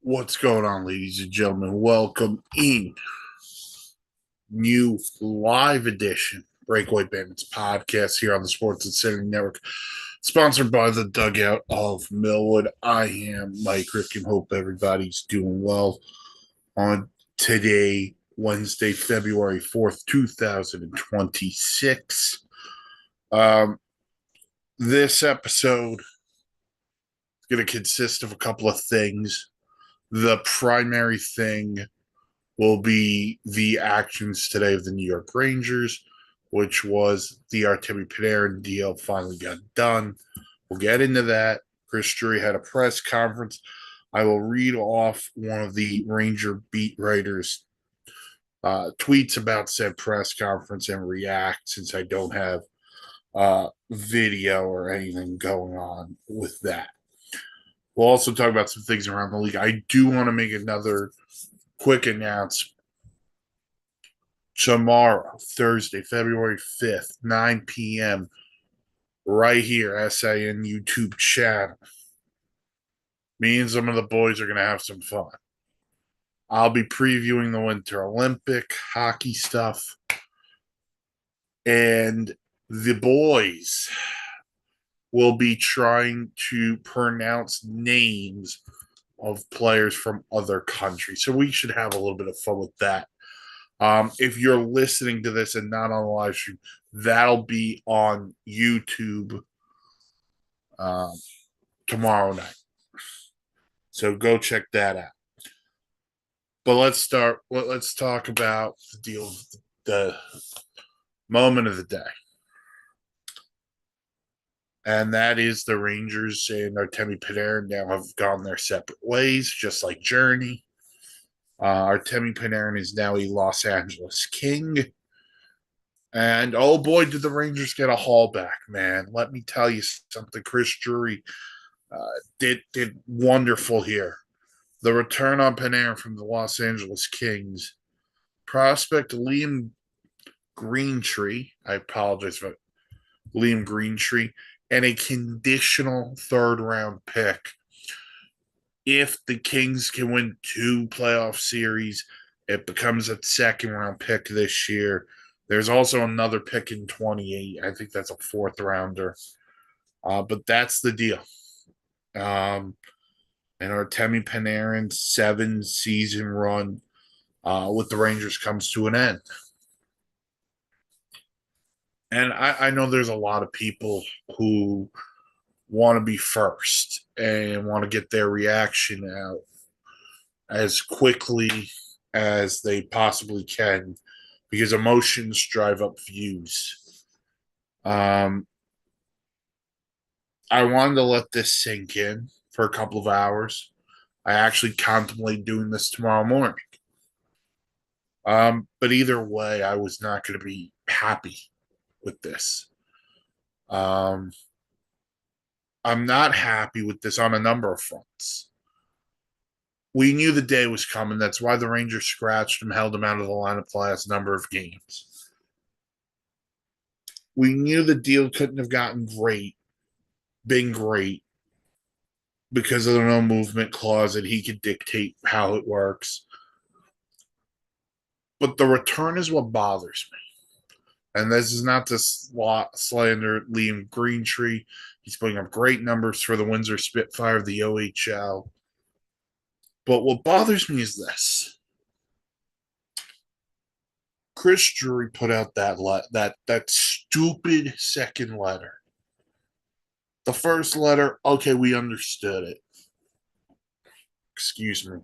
What's going on, ladies and gentlemen? Welcome in new live edition Breakaway Bandits podcast here on the Sports Insanity Network, sponsored by the Dugout of Millwood. I am Mike Rifkin. Hope everybody's doing well on today, Wednesday, February 4th, 2026. Um, this episode is going to consist of a couple of things. The primary thing will be the actions today of the New York Rangers, which was the Artemi Panarin deal finally got done. We'll get into that. Chris Drury had a press conference. I will read off one of the Ranger beat writers' tweets about said press conference and react since I don't have video or anything going on with that. We'll also talk about some things around the league. I do want to make another quick announcement. Tomorrow, Thursday, February 5th, 9 p.m., right here, SIN YouTube channel. Me and some of the boys are going to have some fun. I'll be previewing the Winter Olympic hockey stuff. And the boys will be trying to pronounce names of players from other countries. So we should have a little bit of fun with that. If you're listening to this and not on the live stream, that'll be on YouTube tomorrow night. So go check that out. But let's start. Let's talk about the deal, the moment of the day. And that is the Rangers and Artemi Panarin now have gone their separate ways, just like Journey. Artemi Panarin is now a Los Angeles King. And oh boy, did the Rangers get a haul back, man. Let me tell you something. Chris Drury did wonderful here. The return on Panarin from the Los Angeles Kings. Prospect Liam Greentree. I apologize for Liam Greentree. And a conditional third-round pick. If the Kings can win 2 playoff series, it becomes a second-round pick this year. There's also another pick in 28. I think that's a fourth rounder. But that's the deal. And Artemi Panarin's 7-season run with the Rangers comes to an end. And I know there's a lot of people who want to be first and want to get their reaction out as quickly as they possibly can because emotions drive up views. I wanted to let this sink in for a couple of hours. I actually contemplate doing this tomorrow morning. But either way, I was not going to be happy with this. I'm not happy with this on a number of fronts. We knew the day was coming. That's why the Rangers scratched him, held him out of the lineup the last number of games. We knew the deal couldn't have been great, because of the no movement clause and he could dictate how it works. But the return is what bothers me. And this is not to slander Liam Greentree. He's putting up great numbers for the Windsor Spitfire of the OHL. But what bothers me is this. Chris Drury put out that stupid second letter. The first letter, okay, we understood it. Excuse me.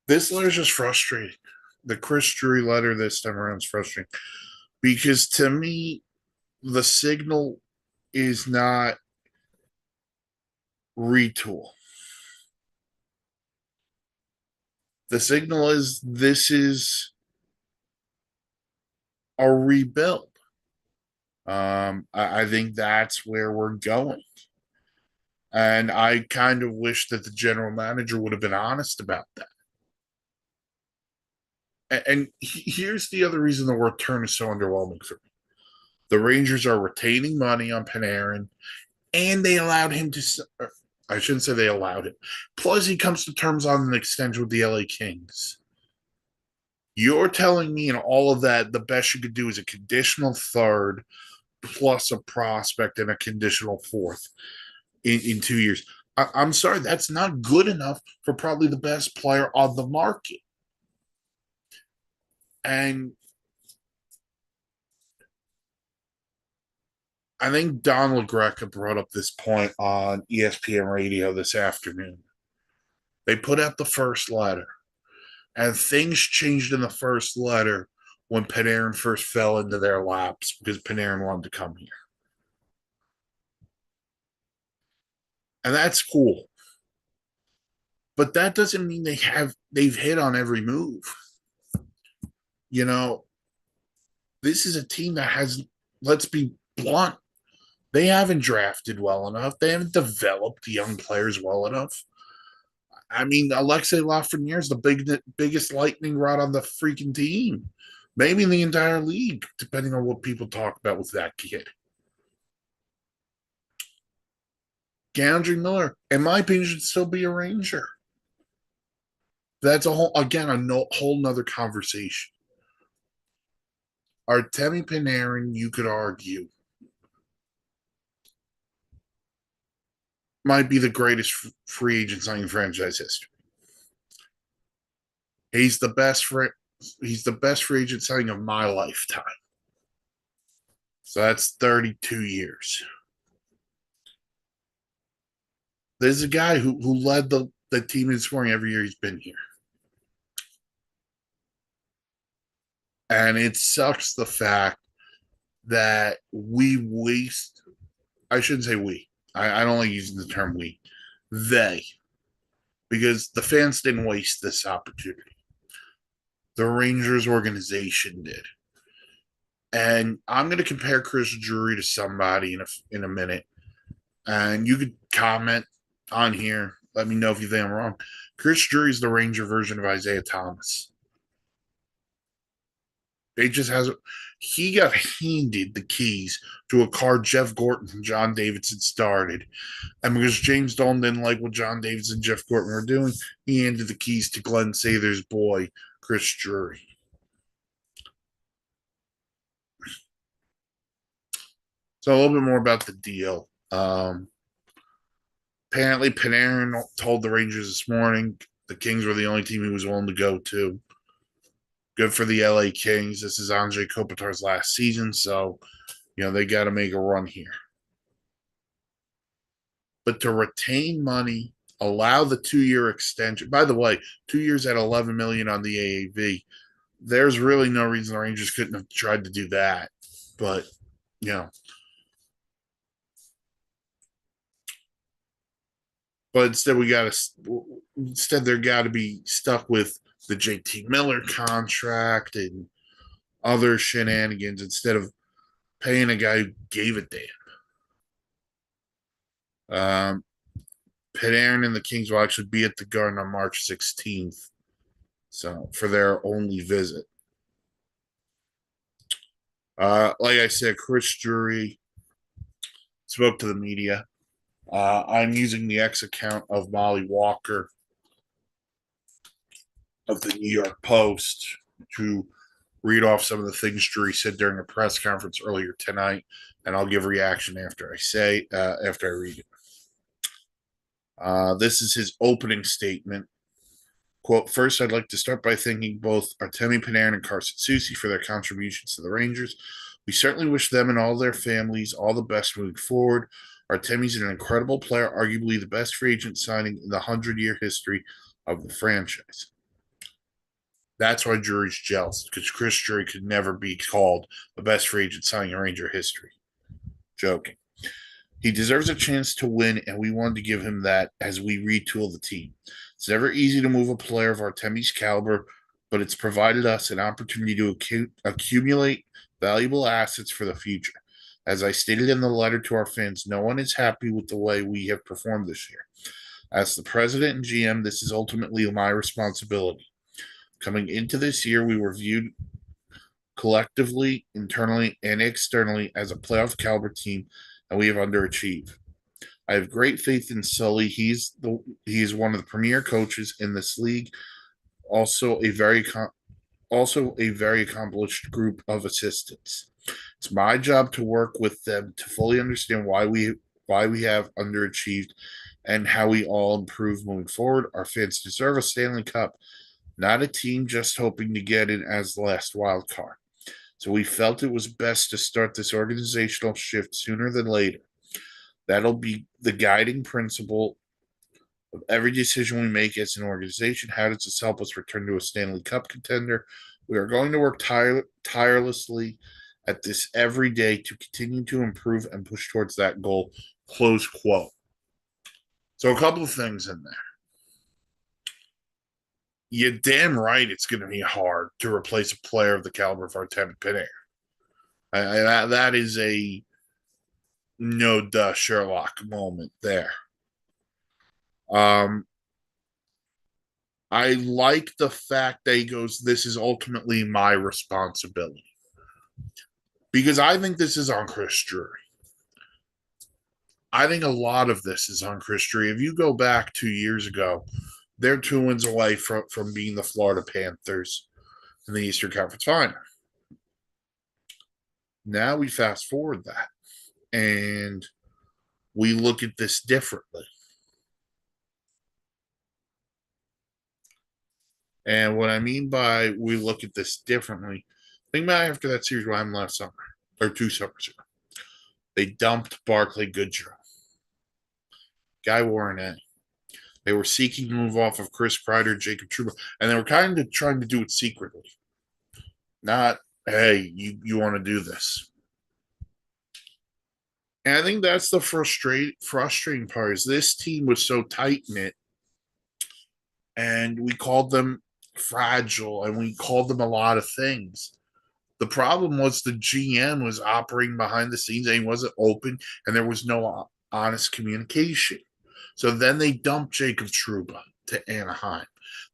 This letter is just frustrating. The Chris Drury letter this time around is frustrating because to me, the signal is not retool. The signal is this is a rebuild. I think that's where we're going. And I kind of wish that the general manager would have been honest about that. And here's the other reason the return is so underwhelming for me. The Rangers are retaining money on Panarin, and they allowed him to I shouldn't say they allowed it. Plus, he comes to terms on an extension with the LA Kings. You're telling me in all of that, the best you could do is a conditional third plus a prospect and a conditional fourth in 2 years. I'm sorry, that's not good enough for probably the best player on the market. And I think Don LaGreca brought up this point on ESPN radio this afternoon. They put out the first letter, and things changed in the first letter when Panarin first fell into their laps because Panarin wanted to come here. And that's cool. But that doesn't mean they've hit on every move. You know, this is a team that has, let's be blunt, they haven't drafted well enough. They haven't developed young players well enough. I mean, Alexei Lafreniere is the biggest lightning rod on the freaking team, maybe in the entire league, depending on what people talk about with that kid. Gandry Miller, in my opinion, should still be a Ranger. That's whole nother conversation. Artemi Panarin, you could argue, might be the greatest free agent signing in franchise history. He's the best free agent signing of my lifetime. So that's 32 years. There's a guy who led the team in scoring every year he's been here. And it sucks the fact that we waste, I shouldn't say we, I don't like using the term we, they, because the fans didn't waste this opportunity. The Rangers organization did. And I'm going to compare Chris Drury to somebody in a minute. And you could comment on here. Let me know if you think I'm wrong. Chris Drury is the Ranger version of Isaiah Thomas. He got handed the keys to a car Jeff Gorton and John Davidson started. And because James Dolan didn't like what John Davidson and Jeff Gorton were doing, he handed the keys to Glenn Sather's boy, Chris Drury. So a little bit more about the deal. Apparently, Panarin told the Rangers this morning the Kings were the only team he was willing to go to. Good for the LA Kings. This is Andre Kopitar's last season, so they got to make a run here. But to retain money, allow the 2-year extension. By the way, 2 years at $11 million on the AAV. There's really no reason the Rangers couldn't have tried to do that, but But instead they're got to be stuck with the JT Miller contract and other shenanigans instead of paying a guy who gave a damn. Panarin and the Kings will actually be at the Garden on March 16th. So for their only visit. Like I said, Chris Drury spoke to the media. I'm using the X account of Molly Walker of the New York Post to read off some of the things Drury said during a press conference earlier tonight, and I'll give reaction after I read it. This is his opening statement. Quote, first, I'd like to start by thanking both Artemi Panarin and Carson Soucy for their contributions to the Rangers. We certainly wish them and all their families all the best moving forward. Artemi's an incredible player, arguably the best free agent signing in the 100-year history of the franchise. That's why Drury's jealous, because Chris Drury could never be called the best free agent signing in Ranger history. Joking. He deserves a chance to win, and we wanted to give him that as we retool the team. It's never easy to move a player of Artemi's caliber, but it's provided us an opportunity to accumulate valuable assets for the future. As I stated in the letter to our fans, no one is happy with the way we have performed this year. As the president and GM, this is ultimately my responsibility. Coming into this year, we were viewed collectively, internally, and externally as a playoff caliber team, and we have underachieved. I have great faith in Sully. He's one of the premier coaches in this league. Also also a very accomplished group of assistants. It's my job to work with them to fully understand why we have underachieved and how we all improve moving forward. Our fans deserve a Stanley Cup, not a team just hoping to get in as the last wild card. So we felt it was best to start this organizational shift sooner than later. That'll be the guiding principle of every decision we make as an organization. How does this help us return to a Stanley Cup contender? We are going to work tirelessly at this every day to continue to improve and push towards that goal. Close quote. So a couple of things in there. You're damn right it's going to be hard to replace a player of the caliber of Artemi Panarin. That is a no duh Sherlock moment there. Um, I like the fact that he goes, this is ultimately my responsibility. Because I think this is on Chris Drury. I think a lot of this is on Chris Drury. If you go back 2 years ago, they're 2 wins away from being the Florida Panthers in the Eastern Conference Final. Now we fast forward that and we look at this differently. And what I mean by we look at this differently, think about after that series what happened last summer or 2 summers ago. They dumped Barclay Goodrow. Guy wore an A. They were seeking to move off of Chris Kreider, Jacob Trouba, and they were kind of trying to do it secretly. Not, hey, you want to do this. And I think that's the frustrating part is this team was so tight-knit, and we called them fragile, and we called them a lot of things. The problem was the GM was operating behind the scenes, and he wasn't open, and there was no honest communication. So then they dumped Jacob Trouba to Anaheim.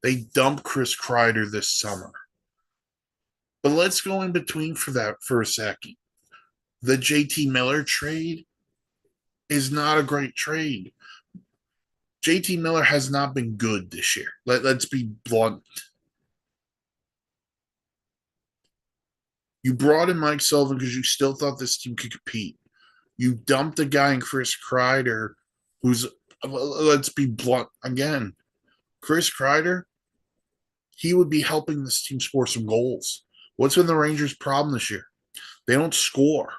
They dumped Chris Kreider this summer. But let's go in between for a second. The JT Miller trade is not a great trade. JT Miller has not been good this year. Let's be blunt. You brought in Mike Sullivan because you still thought this team could compete. You dumped a guy in Chris Kreider who's, let's be blunt again. Chris Kreider, he would be helping this team score some goals. What's been the Rangers' problem this year? They don't score.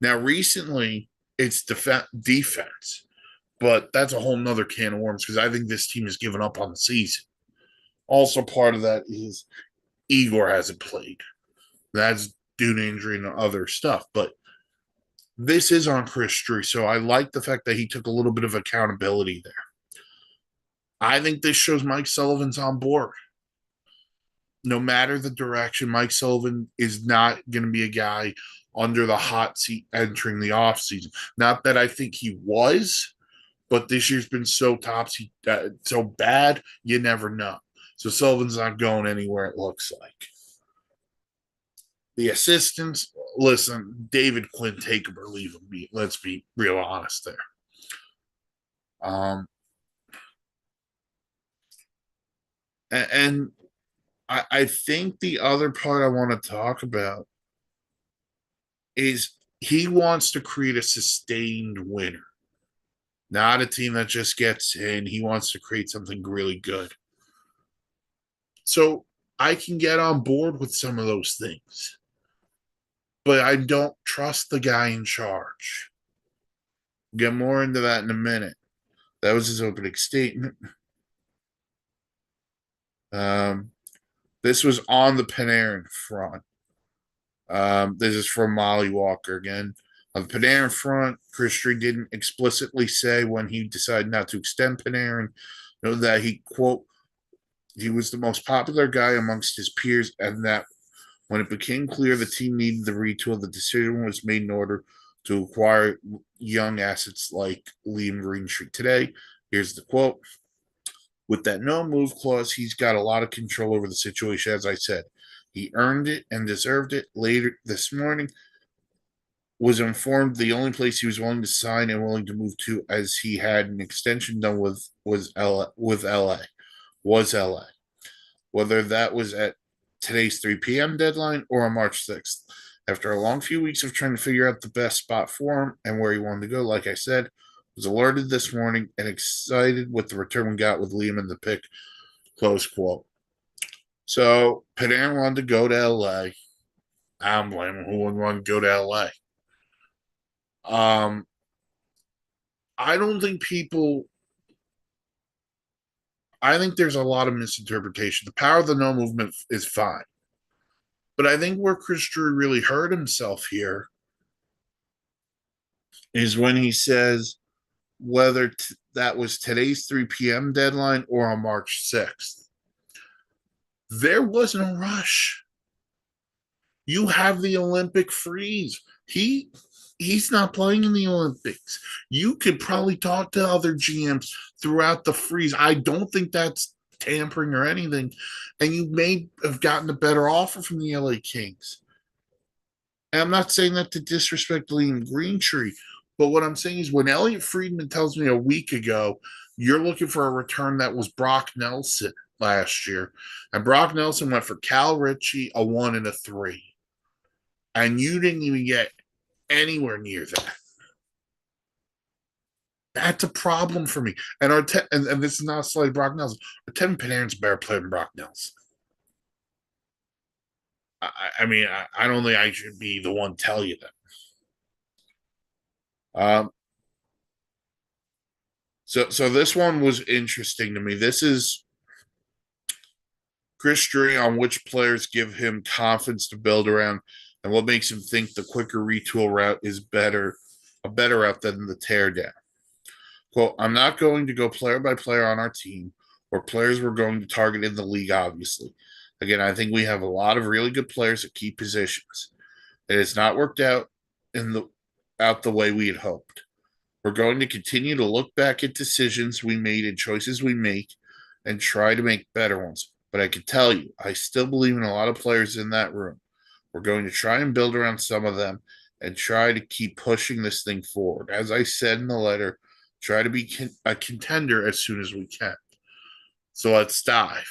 Now, recently, it's defense, but that's a whole nother can of worms because I think this team has given up on the season. Also, part of that is Igor hasn't played. That's due to injury and other stuff, but this is on Chris Drury, so I like the fact that he took a little bit of accountability there. I think this shows Mike Sullivan's on board. No matter the direction, Mike Sullivan is not going to be a guy under the hot seat entering the offseason. Not that I think he was, but this year's been so so bad, you never know. So Sullivan's not going anywhere, it looks like. The assistants, listen, David Quinn, take him or leave him. Let's be real honest there. And I think the other part I want to talk about is he wants to create a sustained winner, not a team that just gets in. He wants to create something really good. So I can get on board with some of those things, but I don't trust the guy in charge. Get more into that in a minute. That was his opening statement. This was on the Panarin front. This is from Molly Walker again. On the Panarin front, Chris Drury didn't explicitly say when he decided not to extend Panarin, that he, quote, he was the most popular guy amongst his peers, and that when it became clear the team needed the retool, the decision was made in order to acquire young assets like Liam Greenstreet. Today, here's the quote. With that no move clause, he's got a lot of control over the situation, as I said. He earned it and deserved it. Later this morning, was informed the only place he was willing to sign and willing to move to, as he had an extension done with LA, was LA. Whether that was at today's 3 p.m. deadline or on March 6th. After a long few weeks of trying to figure out the best spot for him and where he wanted to go, like I said, was alerted this morning and excited with the return we got with Liam in the pick, close quote. So Panarin wanted to go to LA. I don't blame him. Who wouldn't want to go to LA? I don't think people. I think there's a lot of misinterpretation. The power of the no movement is fine, but I think where Chris Drury really hurt himself here is when he says whether that was today's 3 p.m. deadline or on March 6th. There was no rush. You have the Olympic freeze. He's not playing in the Olympics. You could probably talk to other GMs throughout the freeze. I don't think that's tampering or anything. And you may have gotten a better offer from the LA Kings. And I'm not saying that to disrespect Liam Greentree, but what I'm saying is when Elliot Friedman tells me a week ago, you're looking for a return that was Brock Nelson last year, and Brock Nelson went for Cal Ritchie, a 1 and a 3. And you didn't even get anywhere near that. That's a problem for me. And and this is not a slight of Brock Nelson. Artemi Panarin's a better player than Brock Nelson. I mean, I don't think I should be the one to tell you that. So this one was interesting to me. This is Chris Drury on which players give him confidence to build around and what makes him think the quicker retool route is a better route than the teardown. Quote, I'm not going to go player by player on our team or players we're going to target in the league, obviously. Again, I think we have a lot of really good players at key positions. It has not worked out the way we had hoped. We're going to continue to look back at decisions we made and choices we make and try to make better ones. But I can tell you, I still believe in a lot of players in that room. We're going to try and build around some of them and try to keep pushing this thing forward. As I said in the letter, try to be a contender as soon as we can. So let's dive.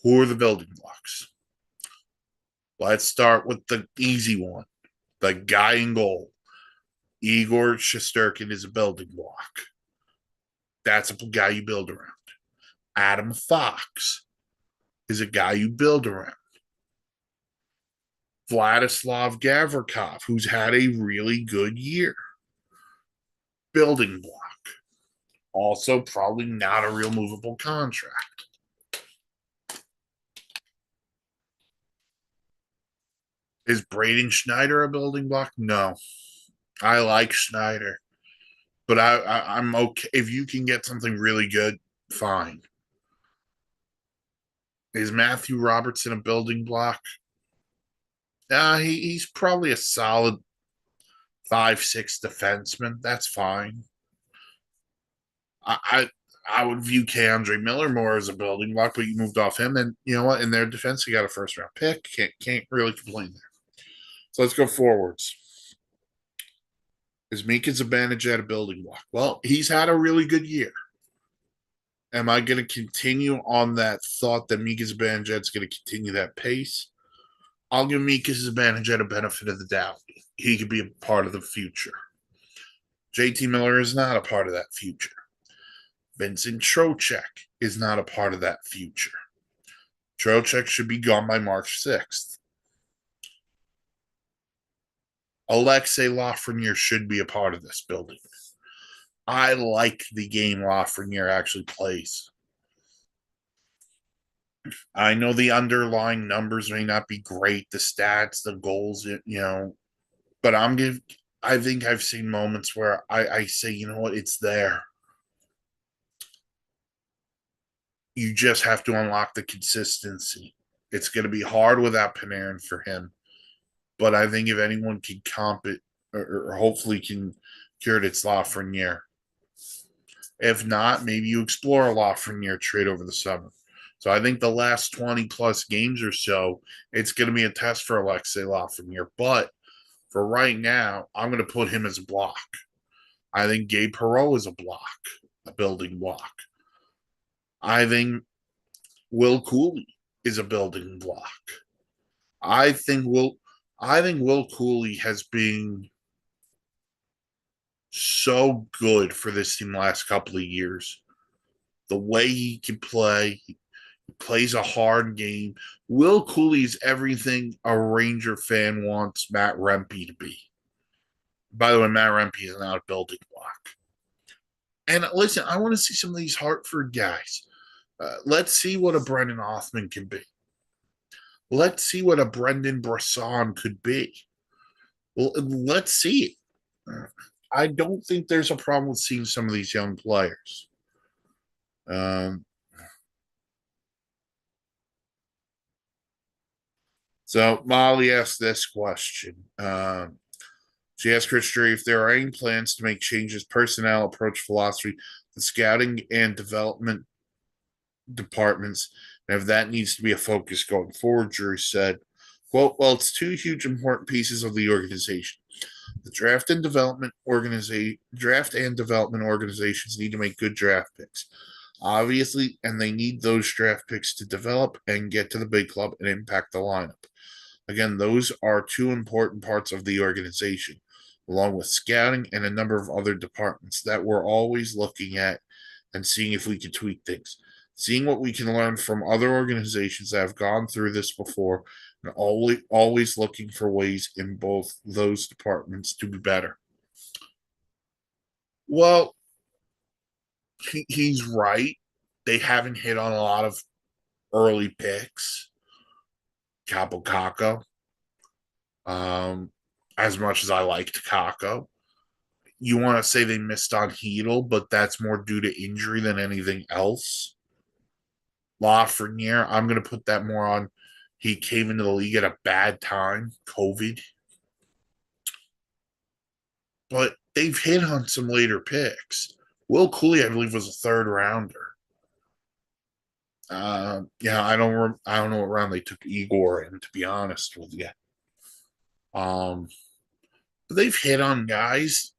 Who are the building blocks? Let's start with the easy one, the guy in goal. Igor Shesterkin is a building block. That's a guy you build around. Adam Fox is a guy you build around. Vladislav Gavrikov, who's had a really good year. Building block. Also, probably not a real movable contract. Is Braden Schneider a building block? No. I like Schneider, but I'm okay. If you can get something really good, fine. Is Matthew Robertson a building block? He's probably a solid 5'6" defenseman. That's fine. I would view K'Andre Miller more as a building block, but you moved off him, and you know what? In their defense, you got a first round pick. Can't really complain there. So let's go forwards. Is Mika Zibanejad a building block? Well, he's had a really good year. Am I going to continue on that thought that Mika Zibanejad's going to continue that pace? I'll give Mika Zibanejad a benefit of the doubt. He could be a part of the future. JT Miller is not a part of that future. Vincent Trocheck is not a part of that future. Trocheck should be gone by March 6th. Alexei Lafreniere should be a part of this building. I like the game Lafreniere actually plays. I know the underlying numbers may not be great, the stats, the goals, but I think I've seen moments where I say, you know what, it's there. You just have to unlock the consistency. It's going to be hard without Panarin for him. But I think if anyone can comp it or hopefully can cure it, it's Lafreniere. If not, maybe you explore a Lafreniere trade over the summer. So I think the last 20 plus games or so, it's going to be a test for Alexei Lafreniere. But For right now, I'm going to put him as a block. I think Gabe Perreault is a block, a building block. I think Will Cooley is a building block. I think Will Cooley has been so good for this team last couple of years. The way he can play, he plays a hard game. Will Cooley's everything a Ranger fan wants Matt Rempe to be. By the way, Matt Rempe is not a building block. And listen, I want to see some of these Hartford guys. Let's see what a Brendan Othman can be. Let's see what a Brendan Brisson could be. Well, let's see it. I don't think there's a problem with seeing some of these young players. So Molly asked this question. She asked Chris Drury if there are any plans to make changes, personnel, approach, philosophy, the scouting and development departments, and if that needs to be a focus going forward. Drury said, quote, well, it's two huge important pieces of the organization. The draft and development organizations need to make good draft picks. Obviously, and they need those draft picks to develop and get to the big club and impact the lineup. Again, those are two important parts of the organization, along with scouting and a number of other departments that we're always looking at and seeing if we can tweak things. Seeing what we can learn from other organizations that have gone through this before, and always looking for ways in both those departments to be better. Well, he's right. They haven't hit on a lot of early picks. Capo Caco. As much as I liked Caco, you want to say they missed on Heedle, but that's more due to injury than anything else. Lafreniere, I'm going to put that more on. He came into the league at a bad time, COVID. But they've hit on some later picks. Will Cooley, I believe, was a third rounder. I don't know what round they took Igor in, to be honest with you. But they've hit on guys.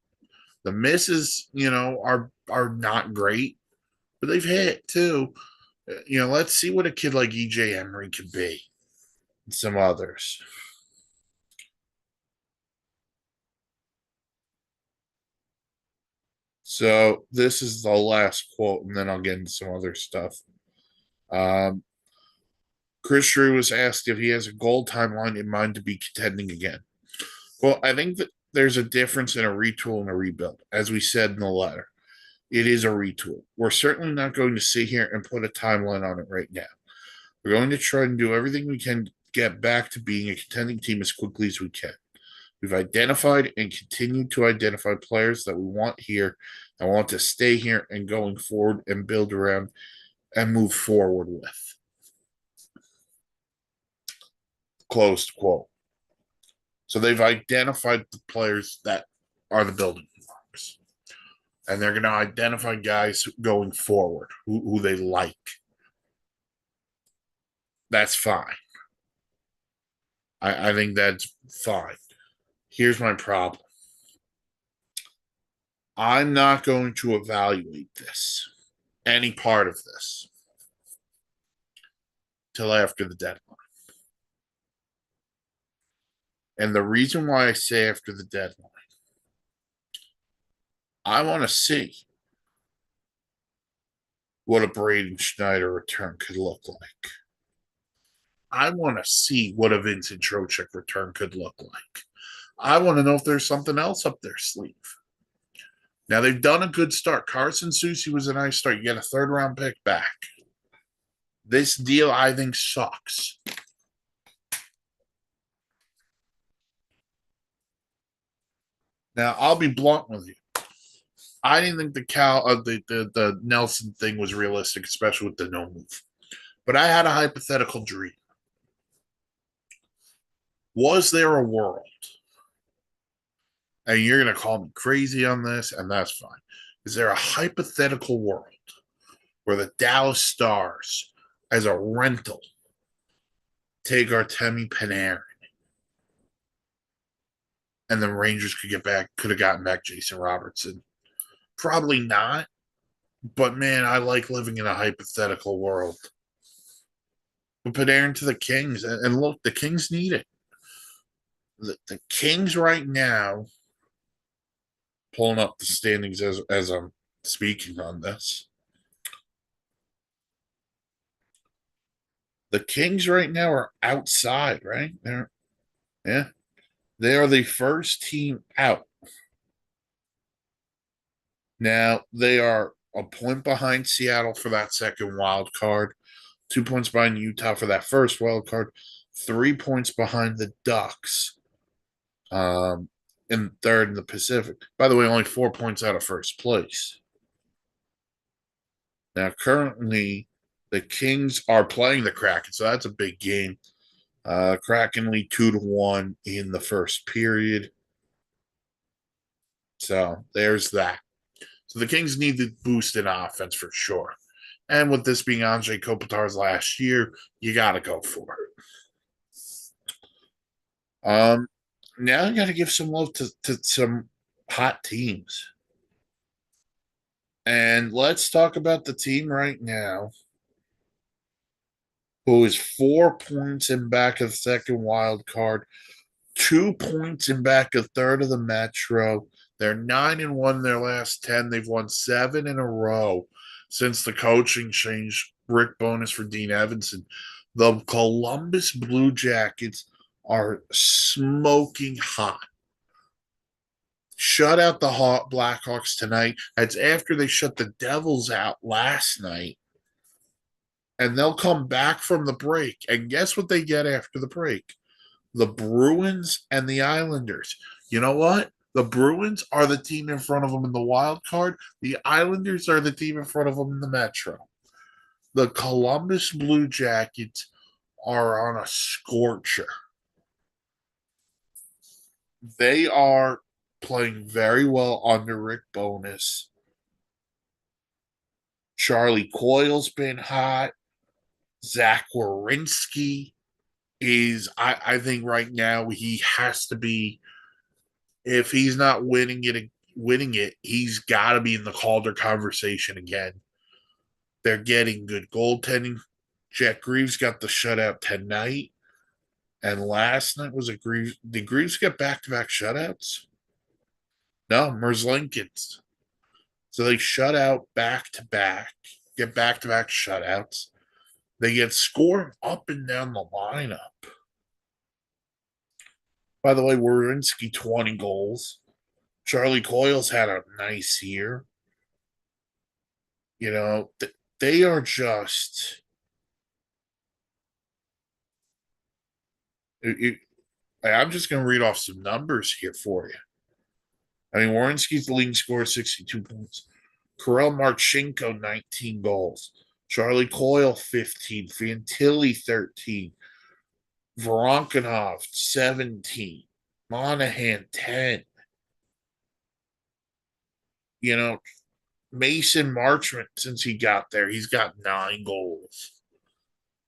The misses, are not great, but they've hit too. Let's see what a kid like EJ Emery could be, and some others. So this is the last quote, and then I'll get into some other stuff. Chris Drew was asked if he has a goal timeline in mind to be contending again. Well, I think that there's a difference in a retool and a rebuild, as we said in the letter. It is a retool. We're certainly not going to sit here and put a timeline on it right now. We're going to try and do everything we can to get back to being a contending team as quickly as we can. We've identified and continue to identify players that we want here and want to stay here and going forward and build around and move forward with. Closed quote. So they've identified the players that are the building blocks. And they're going to identify guys going forward who they like. That's fine. I think that's fine. Here's my problem. I'm not going to evaluate this, any part of this, till after the deadline. And the reason why I say after the deadline, I want to see what a Braden Schneider return could look like. I want to see what a Vincent Trocheck return could look like. I want to know if there's something else up their sleeve. Now, they've done a good start. Carson Soucy was a nice start. You get a third-round pick back. This deal, I think, sucks. Now, I'll be blunt with you. I didn't think the Nelson thing was realistic, especially with the no move. But I had a hypothetical dream. Was there a world? And you're going to call me crazy on this, and that's fine. Is there a hypothetical world where the Dallas Stars, as a rental, take Artemi Panarin? and the Rangers could have gotten back Jason Robertson. Probably not, but man, I like living in a hypothetical world. But Panarin to the Kings, and look, the Kings need it. The Kings right now, pulling up the standings as I'm speaking on this. The Kings right now are outside, right? Yeah, they are the first team out. Now they are a point behind Seattle for that second wild card, 2 points behind Utah for that first wild card, 3 points behind the Ducks, um, in third in the Pacific. By the way, only 4 points out of first place. Now, currently, the Kings are playing the Kraken, so that's a big game. Kraken lead 2-1 in the first period. So there's that. So the Kings need to boost in offense for sure. And with this being Andre Kopitar's last year, you got to go for it. Now you got to give some love to some hot teams. And let's talk about the team right now who is 4 points in back of second wild card, 2 points in back of third of the Metro. They're 9-1 in their last 10. They've won 7 in a row since the coaching change. Rick Bowness for Dean Evanson. The Columbus Blue Jackets are smoking hot. Shut out the Blackhawks tonight. That's after they shut the Devils out last night. And they'll come back from the break. And guess what they get after the break? The Bruins and the Islanders. You know what? The Bruins are the team in front of them in the wild card. The Islanders are the team in front of them in the Metro. The Columbus Blue Jackets are on a scorcher. They are playing very well under Rick Bowness. Charlie Coyle's been hot. Zach Werenski is, I think right now he has to be, if he's not winning it, he's got to be in the Calder conversation again. They're getting good goaltending. Jack Greaves got the shutout tonight. And last night was a Greaves. Did Greaves get back-to-back shutouts? No, Merzlikins. So they shut out back-to-back, get back-to-back shutouts. They get scoring up and down the lineup. By the way, Werenski 20 goals. Charlie Coyle's had a nice year. You know, they are just. I'm just going to read off some numbers here for you. I mean, Werenski's the leading scorer, 62 points. Kirill Marchenko, 19 goals. Charlie Coyle, 15. Fantilli, 13. Voronkinov, 17. Monahan, 10. You know, Mason Marchment, since he got there, he's got 9 goals.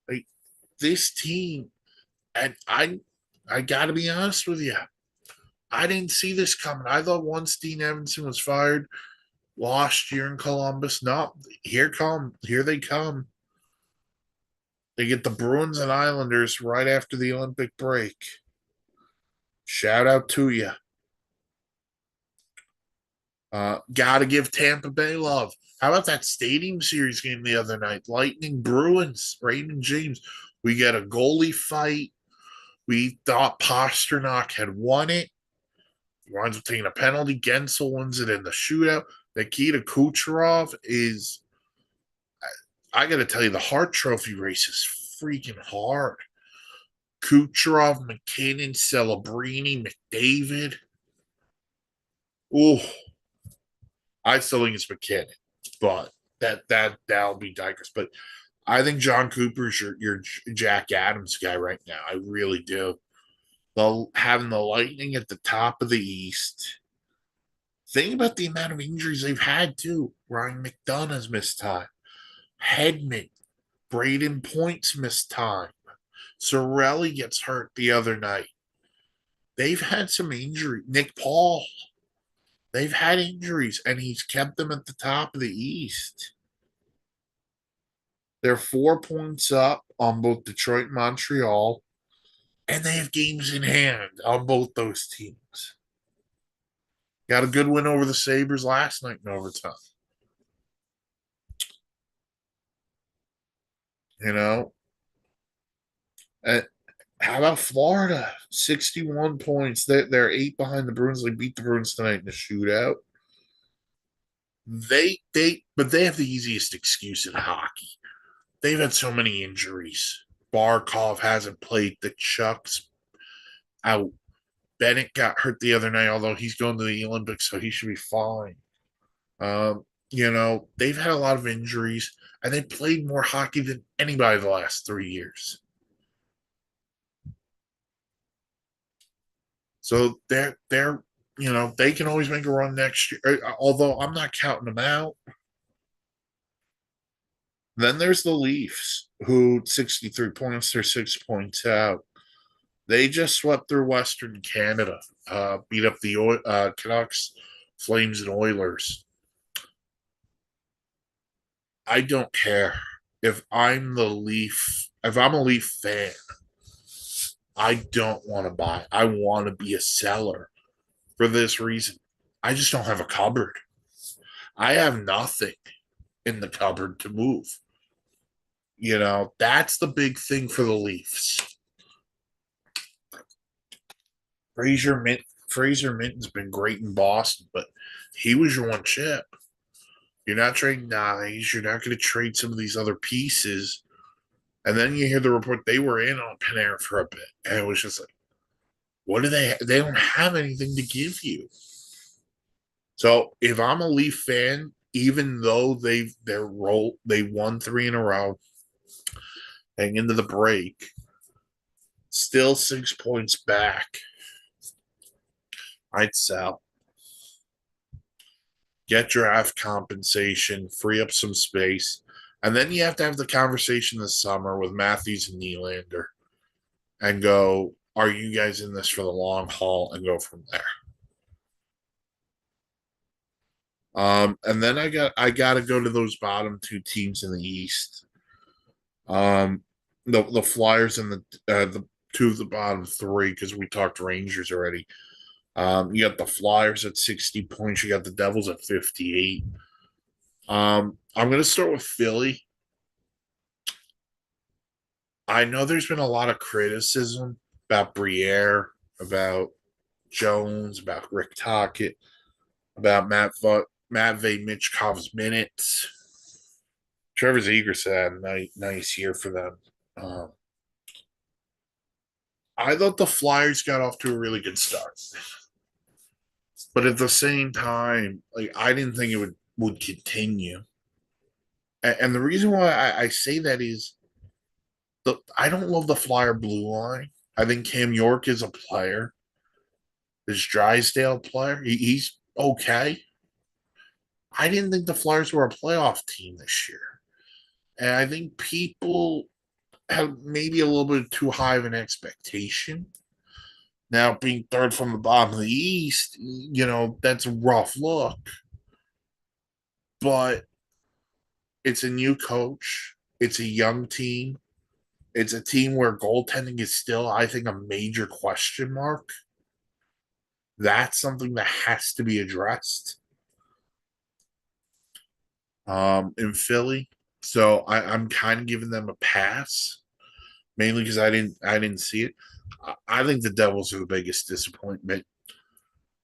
Like, this team, and I got to be honest with you, I didn't see this coming. I thought once Dean Evanson was fired last year in Columbus, no, here they come. They get the Bruins and Islanders right after the Olympic break. Shout out to you. Got to give Tampa Bay love. How about that Stadium Series game the other night? Lightning Bruins, Raymond James. We get a goalie fight. We thought Pasternak had won it. He winds up taking a penalty. Gensel wins it in the shootout. Nikita Kucherov is, I got to tell you, the Hart Trophy race is freaking hard. Kucherov, McKinnon, Celebrini, McDavid. Ooh, I still think it's McKinnon, but that'll be digress. But I think John Cooper's your Jack Adams guy right now. I really do. Having the Lightning at the top of the East. Think about the amount of injuries they've had too. Ryan McDonough's missed time. Hedman, Braden Point's missed time. Sorelli gets hurt the other night. they've had some injury. Nick Paul, they've had injuries, and he's kept them at the top of the East. They're 4 points up on both Detroit and Montreal, and they have games in hand on both those teams. Got a good win over the Sabres last night in overtime. You know, and how about Florida? 61 points. They're eight behind the Bruins. They beat the Bruins tonight in the shootout. But they have the easiest excuse in hockey. They've had so many injuries. Barkov hasn't played. The Chuck's out. Bennett got hurt the other night, although he's going to the Olympics, so he should be fine. They've had a lot of injuries, and they played more hockey than anybody the last 3 years. So they can always make a run next year. Although I'm not counting them out. Then there's the Leafs, who 63 points, they're 6 points out. They just swept through Western Canada, beat up the Canucks, Flames, and Oilers. I don't care if I'm a Leaf fan. I don't want to buy. I want to be a seller for this reason. I just don't have a cupboard. I have nothing in the cupboard to move. That's the big thing for the Leafs. Fraser Minton's been great in Boston, but he was your one chip. You're not trading Nyes. You're not going to trade some of these other pieces. And then you hear the report they were in on Panarin for a bit. And it was just like, what do they don't have anything to give you. So if I'm a Leaf fan, even though they won three in a row, heading into the break, still 6 points back, I'd sell. Get draft compensation, free up some space. And then you have to have the conversation this summer with Matthews and Nylander and go, are you guys in this for the long haul, and go from there. And then I gotta go to those bottom two teams in the East. The Flyers and the two of the bottom three, because we talked Rangers already. You got the Flyers at 60 points. You got the Devils at 58. I'm going to start with Philly. I know there's been a lot of criticism about Briere, about Jones, about Rick Tocchet, about Matvey Michkov's minutes. Trevor Zegras had a nice year for them. I thought the Flyers got off to a really good start. But at the same time, like, I didn't think it would continue. And the reason why I say that is I don't love the Flyer blue line. I think Cam York is a player. This Drysdale player, he's okay. I didn't think the Flyers were a playoff team this year. And I think people have maybe a little bit too high of an expectation. Now, being third from the bottom of the East, that's a rough look. But it's a new coach. It's a young team. It's a team where goaltending is still, I think, a major question mark. That's something that has to be addressed in Philly. So I'm kind of giving them a pass, mainly because I didn't see it. I think the Devils are the biggest disappointment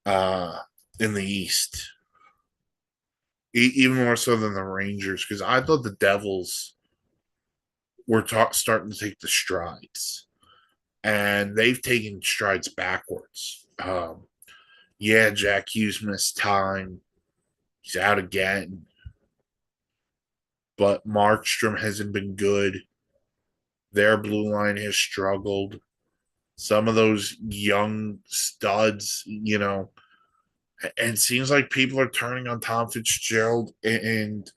in the East, even more so than the Rangers, because I thought the Devils were starting to take the strides, and they've taken strides backwards. Yeah, Jack Hughes missed time. He's out again. But Markstrom hasn't been good. Their blue line has struggled. Some of those young studs, and it seems like people are turning on Tom Fitzgerald and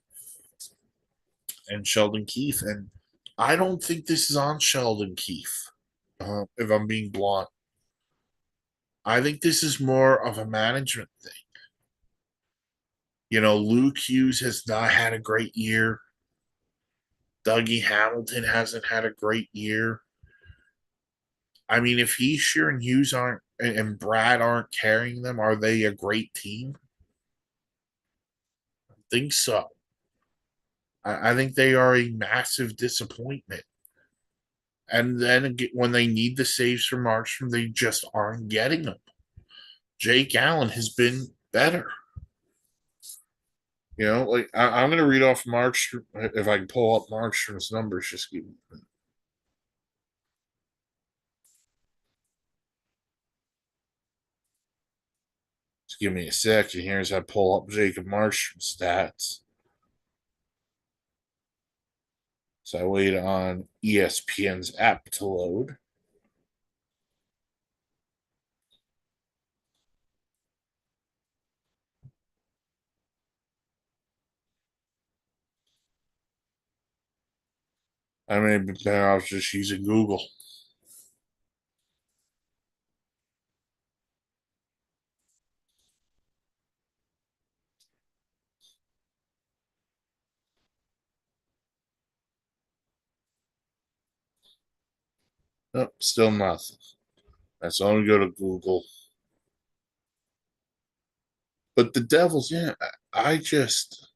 Sheldon Keefe. And I don't think this is on Sheldon Keefe, if I'm being blunt. I think this is more of a management thing. Luke Hughes has not had a great year. Dougie Hamilton hasn't had a great year. I mean, if Heisher and Hughes aren't and Brad aren't carrying them, are they a great team? I think so. I think they are a massive disappointment. And then when they need the saves from Markstrom, they just aren't getting them. Jake Allen has been better. I'm going to read off Markstrom if I can pull up Markstrom's numbers. Just give me a second here as I pull up Jacob Markstrom's stats. So I wait on ESPN's app to load. I may be better off just using Google. Nope, still nothing. That's only go to Google. But the Devils, yeah, I just.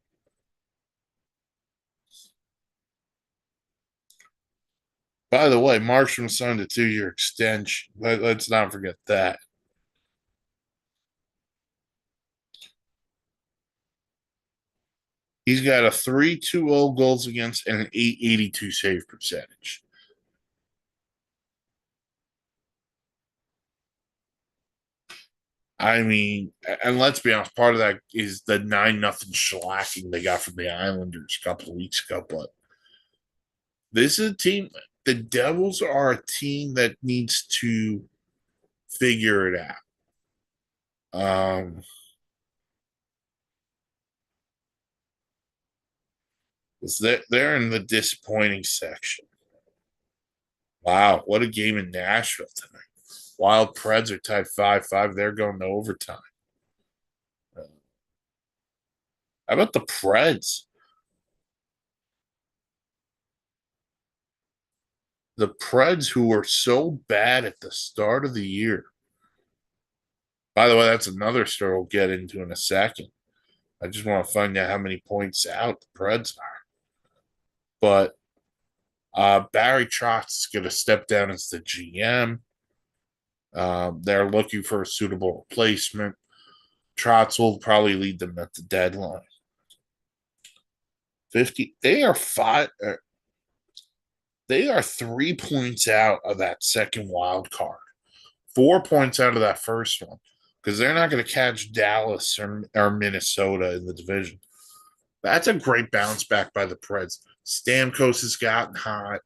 By the way, Markstrom signed a 2-year extension. Let's not forget that. He's got a 3.20 goals against and an 882 save percentage. I mean, and let's be honest, part of that is the 9-0 shellacking they got from the Islanders a couple of weeks ago. But this is a team, the Devils are a team that needs to figure it out. They're in the disappointing section. Wow, what a game in Nashville tonight. Wild Preds are tied 5-5. They're going to overtime. How about the Preds? The Preds, who were so bad at the start of the year. By the way, that's another story we'll get into in a second. I just want to find out how many points out the Preds are. But Barry Trotz is going to step down as the GM. They're looking for a suitable replacement. Trotz will probably lead them at the deadline. 50. They are 3 points out of that second wild card. 4 points out of that first one because they're not going to catch Dallas or Minnesota in the division. That's a great bounce back by the Preds. Stamkos has gotten hot.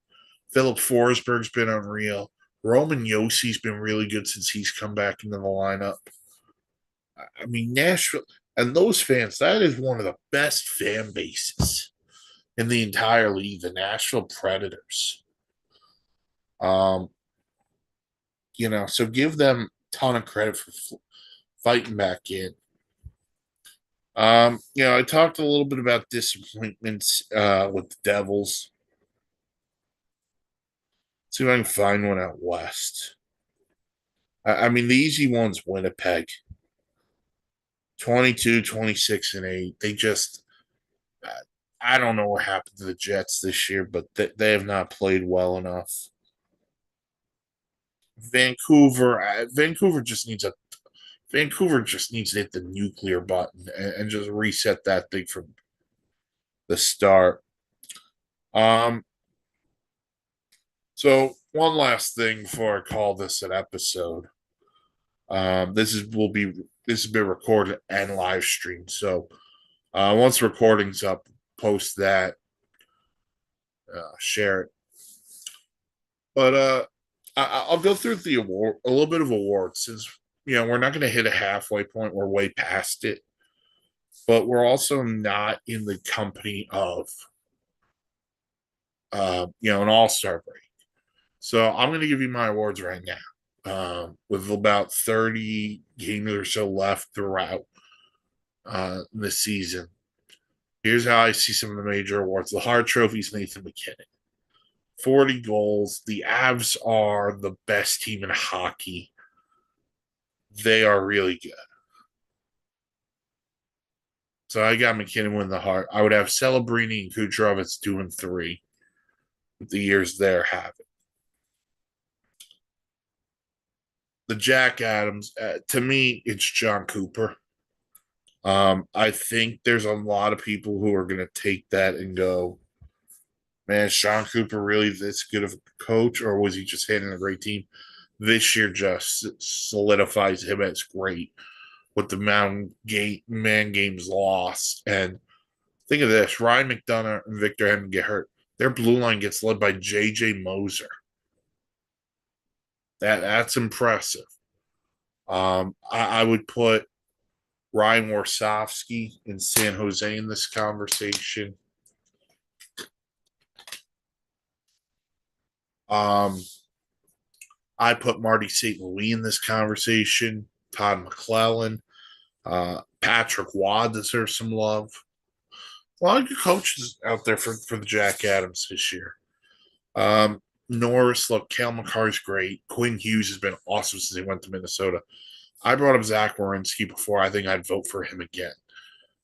Philip Forsberg's been unreal. Roman Yossi's been really good since he's come back into the lineup. I mean, Nashville and those fans, that is one of the best fan bases in the entire league, the Nashville Predators. Um, so give them a ton of credit for fighting back in. I talked a little bit about disappointments with the Devils. See if I can find one out west. I mean, the easy one's Winnipeg. 22, 26, and 8. They just, I don't know what happened to the Jets this year, but they have not played well enough. Vancouver just needs to hit the nuclear button and just reset that thing from the start. So one last thing before I call this an episode. This has been recorded and live streamed. So once the recording's up, post that, share it. But I'll go through the award, a little bit of awards, since we're not going to hit a halfway point. We're way past it, but we're also not in the company of an all-star break. So I'm going to give you my awards right now. with about 30 games or so left throughout the season. Here's how I see some of the major awards. The Hart Trophy's Nathan McKinnon. 40 goals. The Avs are the best team in hockey. They are really good. So I got McKinnon win the Hart. I would have Celebrini and Kucherov at 2 and 3. The years there have it. The Jack Adams, to me, it's John Cooper. I think there's a lot of people who are going to take that and go, man, is Sean Cooper really this good of a coach, or was he just handling a great team? This year just solidifies him as great with the man games lost. And think of this: Ryan McDonough and Victor Hedman get hurt. Their blue line gets led by J.J. Moser. That's impressive. I would put Ryan Warsofsky in San Jose in this conversation. I put Marty St. Louis in this conversation. Todd McClellan. Patrick Waugh deserves some love. A lot of good coaches out there for the Jack Adams this year. Norris, look, Cale Makar's great. Quinn Hughes has been awesome since he went to Minnesota. I brought up Zach Werenski before. I think I'd vote for him again.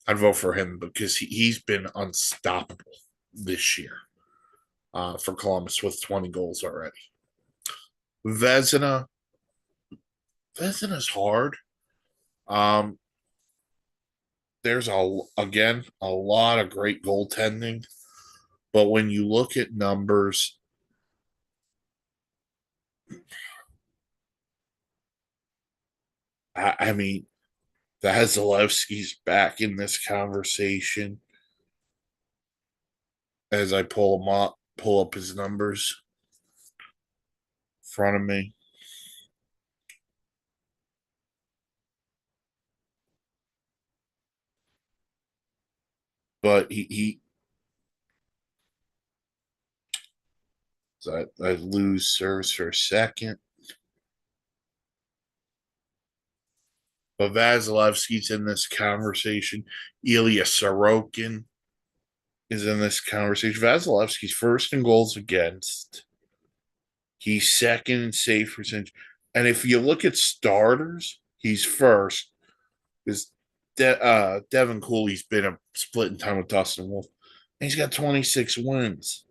I'd vote for him because he's been unstoppable this year for Columbus with 20 goals already. Vezina's hard. There's a lot of great goaltending, but when you look at numbers, I mean, Vasilevsky's back in this conversation as I pull up his numbers in front of me. But so I lose service for a second. But Vasilevsky's in this conversation. Ilya Sorokin is in this conversation. Vasilevsky's first in goals against. He's second in save percentage. And if you look at starters, he's first. Because Devin Cooley's been a split in time with Dustin Wolf. And he's got 26 wins.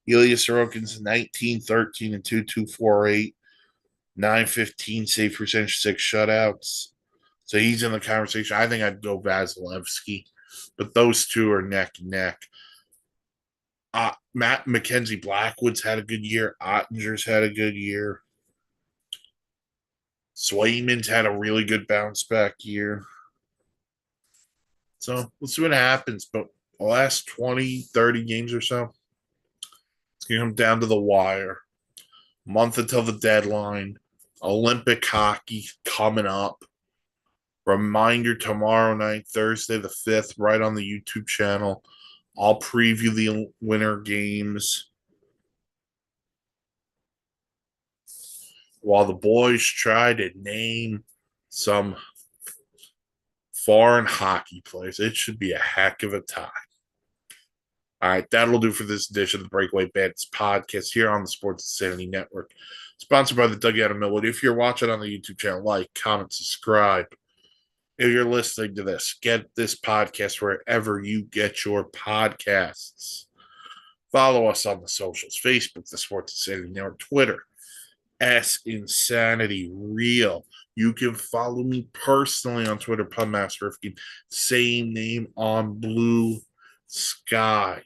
Ilya Sorokin's 19, 13, and 2.248, 915 save percentage, 6 shutouts. So he's in the conversation. I think I'd go Vasilevsky, but those two are neck and neck. Mackenzie Blackwood's had a good year. Ottinger's had a good year. Swayman's had a really good bounce back year. So we'll see what happens. But the last 20, 30 games or so, it's going to come down to the wire. Month until the deadline. Olympic hockey coming up. Reminder tomorrow night, Thursday the 5th, right on the YouTube channel. I'll preview the winter games while the boys try to name some foreign hockey players. It should be a heck of a time. All right, that'll do for this edition of the Breakaway Bandits podcast here on the Sports Insanity Network, sponsored by the Dugout of Millwood. If you're watching on the YouTube channel, like, comment, subscribe. If you're listening to this, get this podcast wherever you get your podcasts. Follow us on the socials: Facebook, the Sports Insanity Network, Twitter, Insanity Real. You can follow me personally on Twitter, Punmaster Rifkin, same name on Blue Sky.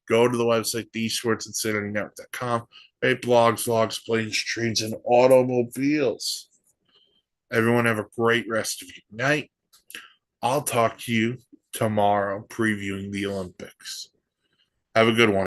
Go to the website, thesportsinsanitynetwork.com. Rate blogs, vlogs, planes, trains, and automobiles. Everyone have a great rest of your night. I'll talk to you tomorrow previewing the Olympics. Have a good one.